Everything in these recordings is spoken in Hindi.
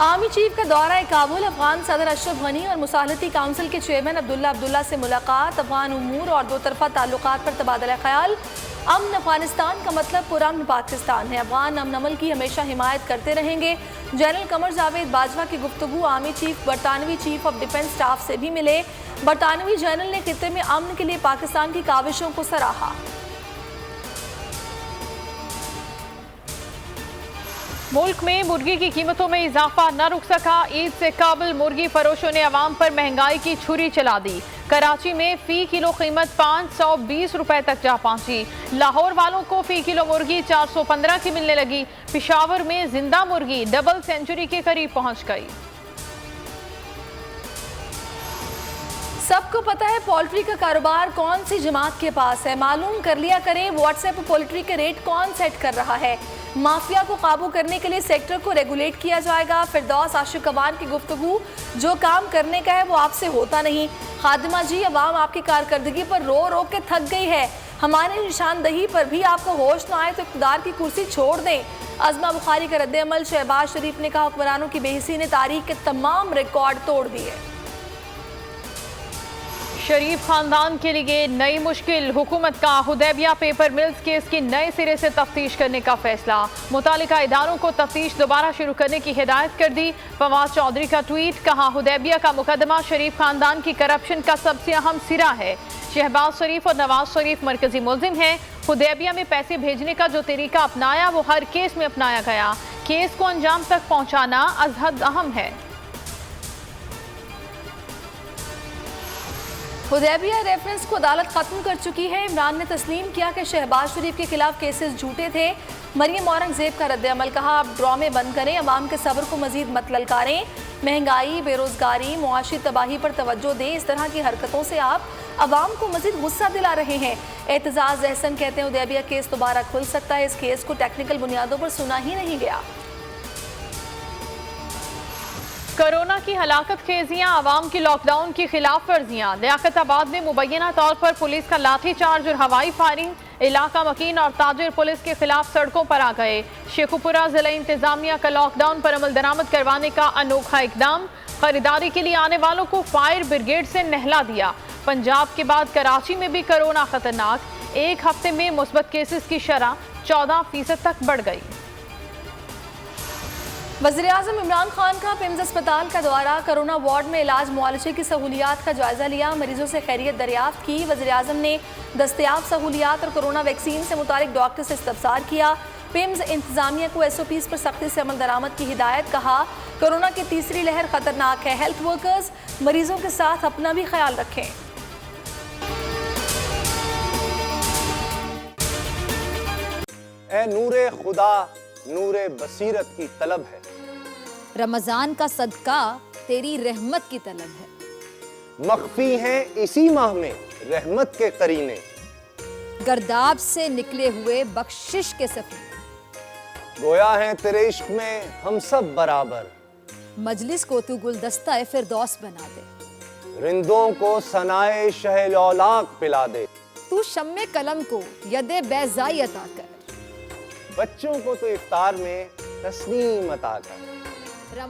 आर्मी चीफ का दौरा काबुल। अफगान सदर अशरफ गनी और मुसालहती काउंसिल के चेयरमैन अब्दुल्ला से मुलाकात। अफगान उमूर और दो तरफा ताल्लुकात पर तबादला ख्याल। अमन अफगानिस्तान का मतलब पुरअमन पाकिस्तान है। अफगान अमन अमल की हमेशा हिमायत करते रहेंगे। जनरल कमर जावेद बाजवा की गुफ्तगू। आर्मी चीफ बरतानवी चीफ ऑफ डिफेंस स्टाफ से भी मिले। बरतानवी जनरल ने खित्ते में अमन के लिए पाकिस्तान की काविशों को सराहा। मुल्क में मुर्गी की कीमतों में इजाफा न रुक सका। ईद से काबिल मुर्गी फरोशों ने अवाम पर महंगाई की छुरी चला दी। कराची में फी किलो कीमत 520 रुपए तक जा पहुंची। लाहौर वालों को फी किलो मुर्गी 415 की मिलने लगी। पेशावर में जिंदा मुर्गी डबल सेंचुरी के करीब पहुंच गई। सबको पता है पोल्ट्री का कारोबार कौन सी जमात के पास है। मालूम कर लिया करें व्हाट्सएप पर पोल्ट्री के रेट कौन सेट कर रहा है। माफिया को काबू करने के लिए सेक्टर को रेगुलेट किया जाएगा। फिरदौस आशिक कमान की गुफ्तगू। जो काम करने का है वो आपसे होता नहीं। खादिमा जी, अवाम आपकी कारकर्दगी पर रो रो के थक गई है। हमारी निशानदही पर भी आपको होश न आए तो इक़्तिदार की कुर्सी छोड़ दें। अज़मा बुखारी का रद्द-ए-अमल। शहबाज शरीफ ने कहा हुक्मरानों की बेहिसी ने तारीख के तमाम रिकॉर्ड तोड़ दिए। शरीफ खानदान के लिए नई मुश्किल। हुकूमत का हुदैबिया पेपर मिल्स केस की नए सिरे से तफ्तीश करने का फैसला। मुतालिका इदारों को तफ्तीश दोबारा शुरू करने की हिदायत कर दी। फवाद चौधरी का ट्वीट। कहा हुदैबिया का मुकदमा शरीफ खानदान की करप्शन का सबसे अहम सिरा है। शहबाज शरीफ और नवाज शरीफ मरकजी मुल्जिम हैं। हुदैबिया में पैसे भेजने का जो तरीका अपनाया वो हर केस में अपनाया गया। केस को अंजाम तक पहुँचाना अज हद अहम है। हुदैबिया रेफरेंस को अदालत खत्म कर चुकी है। इमरान ने तस्लीम किया कि शहबाज शरीफ के खिलाफ केसेस झूठे थे। मरियम औरंगजेब का रद्द-ए-अमल। कहा आप ड्रामे बंद करें, अवाम के सब्र को मजीद मत ललकारें। महंगाई, बेरोजगारी, मुआशी तबाही पर तवज्जो दें। इस तरह की हरकतों से आप अवाम को मजीद गुस्सा दिला रहे हैं। एतजाज एहसन कहते हैं हुदैबिया केस दोबारा खुल सकता है। इस केस को टेक्निकल बुनियादों पर सुना ही नहीं गया। कोरोना की हलाकत खेजियां, आवाम की लॉकडाउन की खिलाफ वर्जियां। लियाकताबाद में मुबैना तौर पर पुलिस का लाठी चार्ज और हवाई फायरिंग। इलाका मकीन और ताजिर पुलिस के खिलाफ सड़कों पर आ गए। शेखुपुरा जिला इंतजामिया का लॉकडाउन पर अमल दरामद करवाने का अनोखा इकदाम। खरीदारी के लिए आने वालों को फायर ब्रिगेड से नहला दिया। पंजाब के बाद कराची में भी कोरोना खतरनाक। एक हफ्ते में मुस्बत केसेस की शरह 14% तक बढ़ गई। वज़ीर-ए-आज़म इमरान खान का पिम्स अस्पताल का दौरा। कोरोना वार्ड में इलाज मुआलजे की सहूलियात का जायजा लिया। मरीजों से खैरियत दरियाफ्त की। वज़ीर-ए-आज़म ने दस्तयाब सहूलियात और कोरोना वैक्सीन से मुतालिक डॉक्टर से इस्तफसार किया। पिम्स इंतजामिया को SOPs पर सख्ती से अमल दरामद की हिदायत। कहा कोरोना की तीसरी लहर खतरनाक है। हेल्थ वर्कर्स मरीजों के साथ अपना भी ख्याल रखें। ए नूरे खुदा नूरे बसीरत की तलब है। रमजान का सदका तेरी रहमत की तलब है। मख्फी हैं इसी माह में रहमत के करीने। गर्दाब से निकले हुए बख्शिश के सफीने। गोया है तेरे इश्क में हम सब बराबर। मजलिस को तू गुलदस्ता फिरदौस बना दे। रिंदों को सनाए शहलौलाक पिला दे। तू शम्मे कलम को यदे बैज़ाई अता कर। बच्चों को तो इफ्तार में तस्नीम अता कर।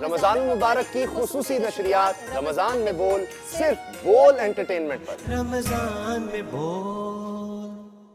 रमजान मुबारक की खुसूसी नशरियात रमजान में बोल, सिर्फ बोल एंटरटेनमेंट पर। रमजान में बोल।